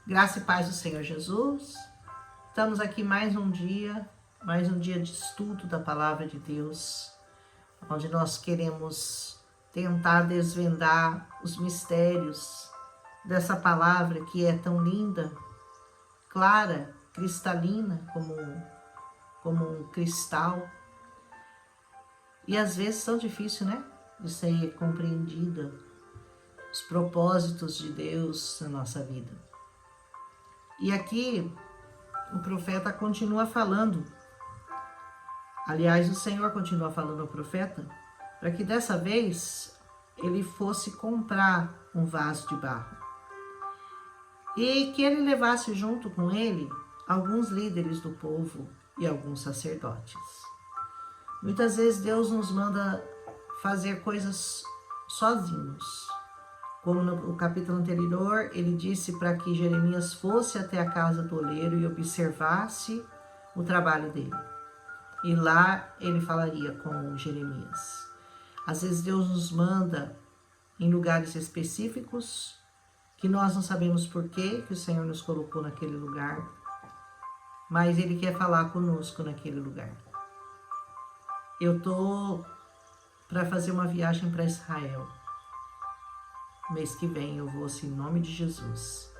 Graça e paz do Senhor Jesus. Estamos aqui mais um dia de estudo da Palavra de Deus, onde nós queremos tentar desvendar os mistérios dessa palavra que é tão linda, clara, cristalina, como um cristal. E às vezes tão difícil, né? De ser compreendida, os propósitos de Deus na nossa vida. E aqui o profeta continua falando. Aliás, o Senhor continua falando ao profeta para que dessa vez ele fosse comprar um vaso de barro. E que ele levasse junto com ele alguns líderes do povo e alguns sacerdotes. Muitas vezes Deus nos manda fazer coisas sozinhos. Como no capítulo anterior, ele disse para que Jeremias fosse até a casa do oleiro e observasse o trabalho dele. E lá ele falaria com Jeremias. Às vezes Deus nos manda em lugares específicos, que nós não sabemos por que o Senhor nos colocou naquele lugar, mas Ele quer falar conosco naquele lugar. Eu estou para fazer uma viagem para Israel. Mês que vem eu vou assim, em nome de Jesus.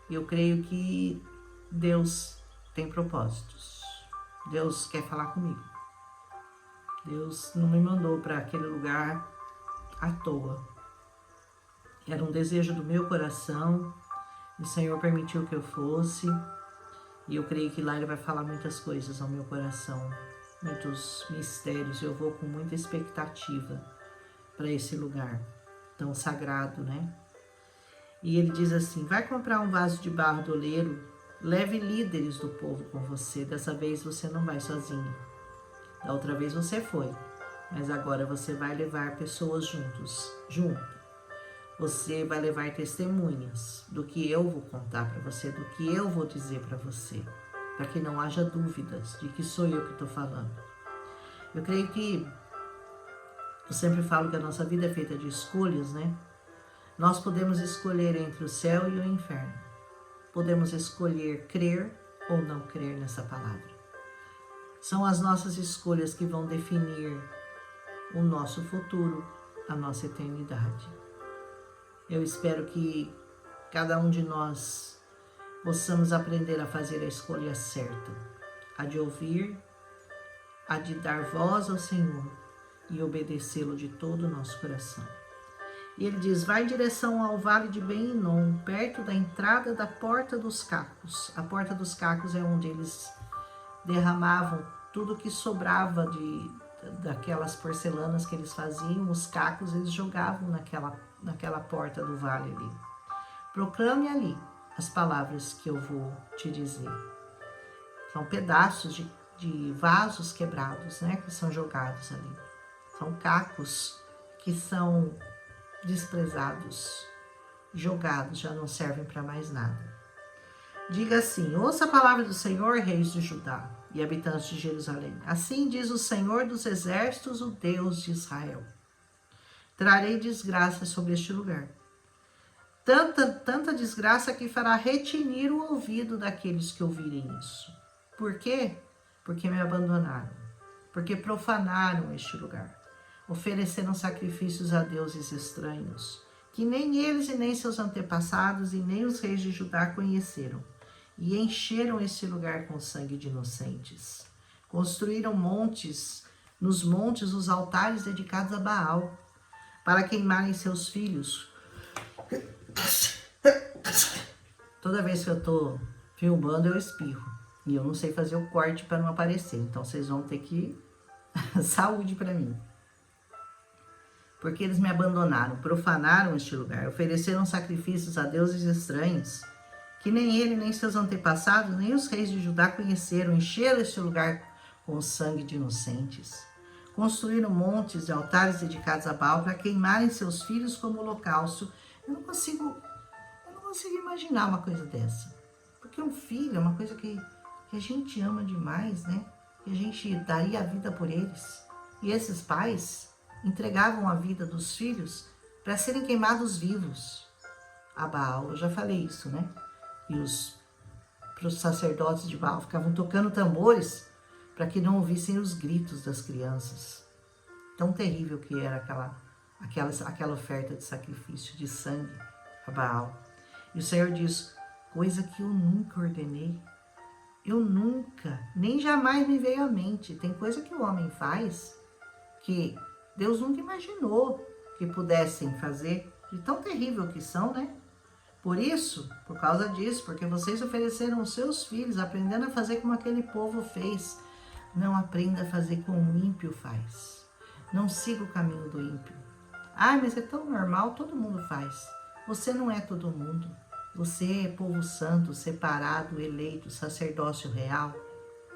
Eu creio que Deus tem propósitos. Deus quer falar comigo. Deus não me mandou para aquele lugar à toa. Era um desejo do meu coração. O Senhor permitiu que eu fosse. E eu creio que lá Ele vai falar muitas coisas ao meu coração. Muitos mistérios. Eu vou com muita expectativa para esse lugar tão sagrado, né? E ele diz assim: vai comprar um vaso de barro do oleiro, leve líderes do povo com você. Dessa vez você não vai sozinho. Da outra vez você foi, mas agora você vai levar pessoas junto. Você vai levar testemunhas do que eu vou contar para você, do que eu vou dizer para você, para que não haja dúvidas de que sou eu que estou falando. Eu creio que eu sempre falo que a nossa vida é feita de escolhas, né? Nós podemos escolher entre o céu e o inferno. Podemos escolher crer ou não crer nessa palavra. São as nossas escolhas que vão definir o nosso futuro, a nossa eternidade. Eu espero que cada um de nós possamos aprender a fazer a escolha certa, a de ouvir, a de dar voz ao Senhor e obedecê-lo de todo o nosso coração. E ele diz: vai em direção ao vale de Ben-Hinom, perto da entrada da Porta dos Cacos. A Porta dos Cacos é onde eles derramavam tudo que sobrava daquelas porcelanas que eles faziam, os cacos eles jogavam naquela porta do vale ali. Proclame ali as palavras que eu vou te dizer. São pedaços de vasos quebrados, né, que são jogados ali. São cacos que são desprezados, jogados, já não servem para mais nada. Diga assim: ouça a palavra do Senhor, reis de Judá e habitantes de Jerusalém. Assim diz o Senhor dos exércitos, o Deus de Israel: trarei desgraça sobre este lugar. Tanta desgraça que fará retinir o ouvido daqueles que ouvirem isso. Por quê? Porque me abandonaram, porque profanaram este lugar. Ofereceram sacrifícios a deuses estranhos, que nem eles e nem seus antepassados e nem os reis de Judá conheceram, e encheram este lugar com sangue de inocentes. Construíram nos montes os altares dedicados a Baal, para queimarem seus filhos. Toda vez que eu estou filmando, eu espirro, e eu não sei fazer o corte para não aparecer, então vocês vão ter que saúde para mim. Porque eles me abandonaram, profanaram este lugar, ofereceram sacrifícios a deuses estranhos, que nem ele, nem seus antepassados, nem os reis de Judá conheceram, encheram este lugar com o sangue de inocentes. Construíram montes e altares dedicados a Baal para queimarem seus filhos como holocausto. Eu não consigo imaginar uma coisa dessa. Porque um filho é uma coisa que a gente ama demais, né? Que a gente daria a vida por eles. E esses pais entregavam a vida dos filhos para serem queimados vivos a Baal. Eu já falei isso, né? E os sacerdotes de Baal ficavam tocando tambores para que não ouvissem os gritos das crianças. Tão terrível que era aquela oferta de sacrifício de sangue a Baal. E o Senhor diz, coisa que eu nunca ordenei. Eu nunca, nem jamais me veio à mente. Tem coisa que o homem faz que Deus nunca imaginou que pudessem fazer, de tão terrível que são, né? Por isso, por causa disso, porque vocês ofereceram os seus filhos, aprendendo a fazer como aquele povo fez. Não aprenda a fazer como o ímpio faz. Não siga o caminho do ímpio. Ah, mas é tão normal, todo mundo faz. Você não é todo mundo. Você é povo santo, separado, eleito, sacerdócio real,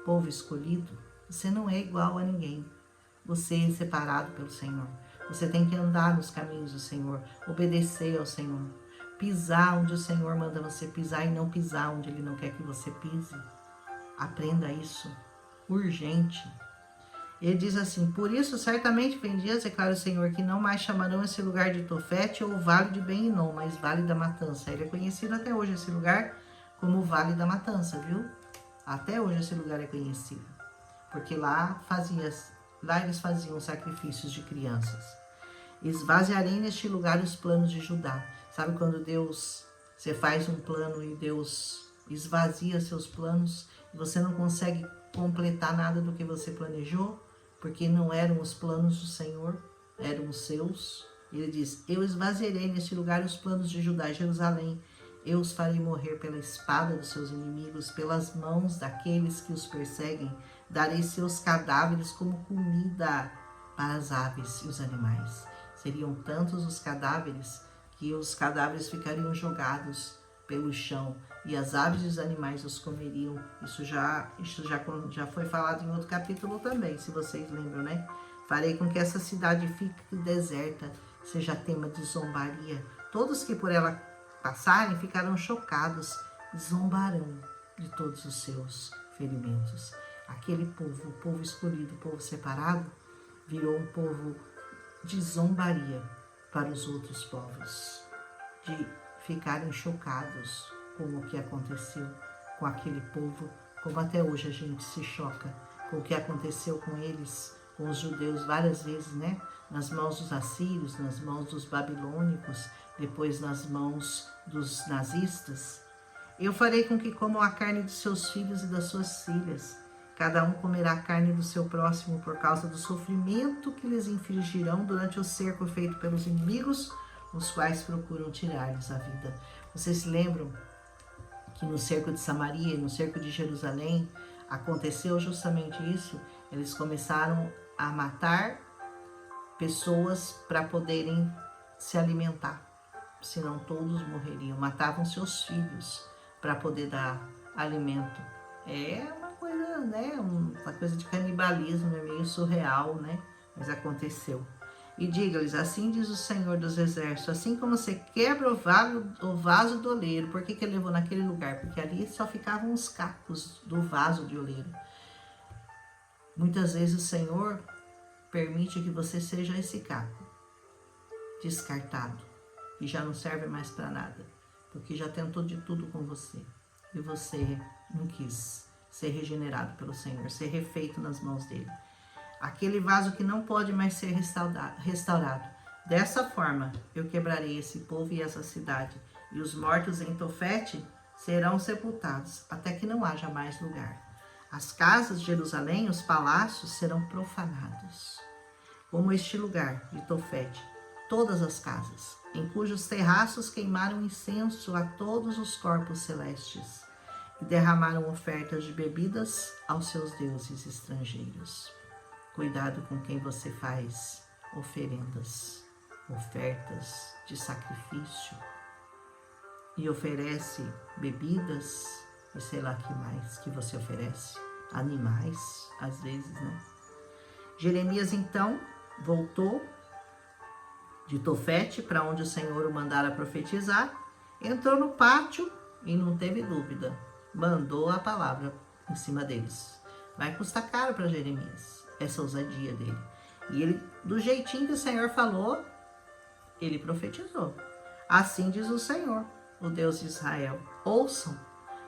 povo escolhido. Você não é igual a ninguém. Você é separado pelo Senhor. Você tem que andar nos caminhos do Senhor, obedecer ao Senhor, pisar onde o Senhor manda você pisar e não pisar onde Ele não quer que você pise. Aprenda isso, urgente. Ele diz assim, por isso certamente vem dias, declara o Senhor, que não mais chamarão esse lugar de Tofete ou Vale de Ben-Hinom, mas Vale da Matança. Ele é conhecido até hoje, esse lugar, como Vale da Matança, viu? Até hoje esse lugar é conhecido, porque lá eles faziam sacrifícios de crianças. Esvaziarei neste lugar os planos de Judá. Sabe quando você faz um plano e Deus esvazia seus planos e você não consegue completar nada do que você planejou, porque não eram os planos do Senhor, eram os seus. Ele diz, eu esvaziarei neste lugar os planos de Judá e Jerusalém. Eu os farei morrer pela espada dos seus inimigos, pelas mãos daqueles que os perseguem. Darei seus cadáveres como comida para as aves e os animais. Seriam tantos os cadáveres que os cadáveres ficariam jogados pelo chão e as aves e os animais os comeriam. Isso já foi falado em outro capítulo também, se vocês lembram, né? Farei com que essa cidade fique deserta, seja tema de zombaria. Todos que por ela passarem ficarão chocados, zombarão de todos os seus ferimentos. Aquele povo, o povo escolhido, o povo separado, virou um povo de zombaria para os outros povos, de ficarem chocados com o que aconteceu com aquele povo, como até hoje a gente se choca com o que aconteceu com eles, com os judeus várias vezes, né? Nas mãos dos assírios, nas mãos dos babilônicos, depois nas mãos dos nazistas. Eu farei com que comam a carne dos seus filhos e das suas filhas. Cada um comerá a carne do seu próximo por causa do sofrimento que lhes infligirão durante o cerco feito pelos inimigos, os quais procuram tirar-lhes a vida. Vocês se lembram que no cerco de Samaria e no cerco de Jerusalém aconteceu justamente isso? Eles começaram a matar pessoas para poderem se alimentar, senão todos morreriam. Matavam seus filhos para poder dar alimento. É uma coisa, né? Uma coisa de canibalismo, é meio surreal, né? Mas aconteceu. E diga-lhes, assim diz o Senhor dos Exércitos, assim como você quebra o vaso do oleiro. Por que ele levou naquele lugar? Porque ali só ficavam os cacos do vaso de oleiro. Muitas vezes o Senhor permite que você seja esse caco, descartado, que já não serve mais para nada, porque já tentou de tudo com você. E você não quis ser regenerado pelo Senhor, ser refeito nas mãos dele. Aquele vaso que não pode mais ser restaurado. Dessa forma, eu quebrarei esse povo e essa cidade, e os mortos em Tofete serão sepultados, até que não haja mais lugar. As casas de Jerusalém, os palácios, serão profanados, como este lugar de Tofete, todas as casas, em cujos terraços queimaram incenso a todos os corpos celestes, e derramaram ofertas de bebidas aos seus deuses estrangeiros. Cuidado com quem você faz ofertas de sacrifício e oferece bebidas e sei lá que mais que você oferece, animais, às vezes, né? Jeremias então voltou de Tofete, para onde o Senhor o mandara profetizar, entrou no pátio e não teve dúvida, mandou a palavra em cima deles. Vai custar caro para Jeremias essa ousadia dele. E ele, do jeitinho que o Senhor falou, ele profetizou. Assim diz o Senhor, o Deus de Israel. ouçam.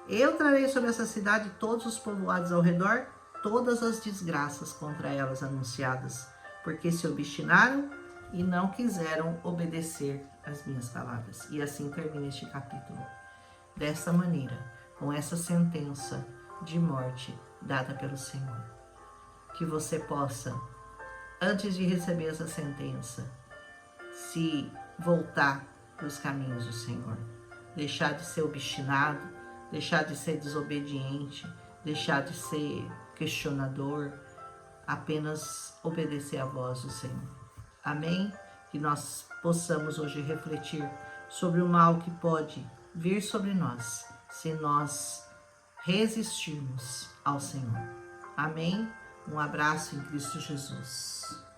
Eu trarei sobre essa cidade todos os povoados ao redor, todas as desgraças contra elas anunciadas, porque se obstinaram e não quiseram obedecer às minhas palavras. E assim termina este capítulo. Dessa maneira, com essa sentença de morte dada pelo Senhor. Que você possa, antes de receber essa sentença, se voltar para os caminhos do Senhor. Deixar de ser obstinado, deixar de ser desobediente, deixar de ser questionador, apenas obedecer à voz do Senhor. Amém? Que nós possamos hoje refletir sobre o mal que pode vir sobre nós, se nós resistirmos ao Senhor. Amém? Um abraço em Cristo Jesus.